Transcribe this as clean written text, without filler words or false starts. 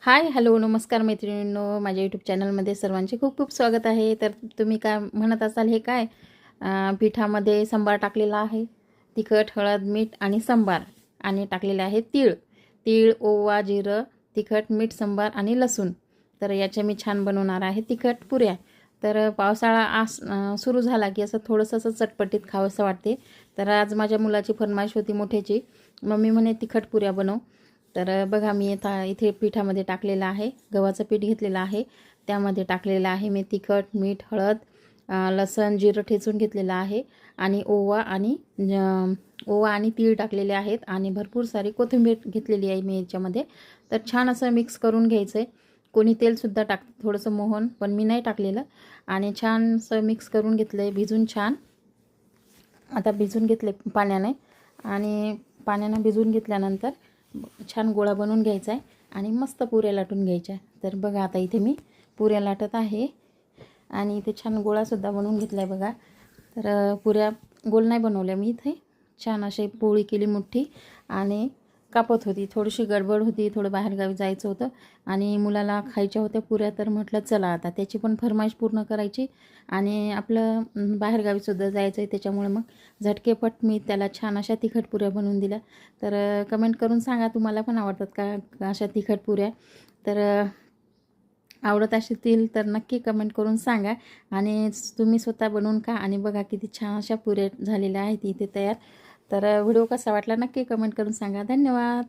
Hi hello नमस्कार मैत्रिणींनो, माझ्या यूट्यूब चॅनलमध्ये सर्वांचे खूप खूप स्वागत आहे. तर तुम्ही काय म्हणत असाल, हे काय पिठामध्ये संबार टाकलेला आहे. तिखट, हळद, मीठ आणि संबार, आणि टाकलेले आहे तीळ. तीळ, ओवा, जिरं, तिखट, मीठ, संबार आणि लसूण. तर याच्या मी छान बनवणार आहे तिखट पुऱ्या. तर पावसाळा सुरू झाला की असं थोडंसं असं चटपटीत खावंसं वाटते. तर आज माझ्या मुलाची फरमाईश होती मोठ्याची, मम्मी म्हणे तिखट पुऱ्या बनव. तर बघा, मी इथे पिठामध्ये टाकलेलं आहे, गव्हाचं पीठ घेतलेलं आहे, त्यामध्ये टाकलेलं आहे मी तिखट, मीठ, हळद, लसण, जिरं ठेचून घेतलेलं आहे, आणि ओवा आणि तीळ टाकलेले आहेत, आणि भरपूर सारी कोथिंबीर घेतलेली आहे मी याच्यामध्ये. तर छान असं मिक्स करून घ्यायचं आहे. कोणी तेलसुद्धा टाकतं थोडंसं मोहन, पण मी नाही टाकलेलं. आणि छान असं मिक्स करून घेतलं आहे भिजून छान. आता भिजून घेतले पाण्याने, आणि पाण्यानं भिजून घेतल्यानंतर छान गोळा बनवून घ्यायचा आहे आणि मस्त पुऱ्या लाटून घ्यायच्या. तर बघा, आता इथे मी पुऱ्या लाटत आहे, आणि इथे छान गोळासुद्धा बनवून घेतला आहे बघा. तर पुऱ्या गोल नाही बनवल्या मी इथे, छान अशी पोळी केली मोठी, आणि कापत होती. थोडीशी गडबड होती, थोडं बाहेरगावी जायचं होतं, आणि मुलाला खायच्या होत्या पुऱ्या. तर म्हटलं चला आता त्याची पण फरमाईश पूर्ण करायची, आणि आपलं बाहेरगावीसुद्धा जायचं आहे, त्याच्यामुळे मग झटकेपट मी त्याला छान अशा तिखट पुऱ्या बनवून दिल्या. तर कमेंट करून सांगा, तुम्हाला पण आवडतात का अशा तिखट पुऱ्या. तर आवडत असतील तर नक्की कमेंट करून सांगा, आणि तुम्ही स्वतः बनवून खा, आणि बघा किती छान अशा पुऱ्या झालेल्या आहेत इथे तयार. तर व्हिडिओ कसा वाटला नक्की कमेंट करून सांगा. धन्यवाद.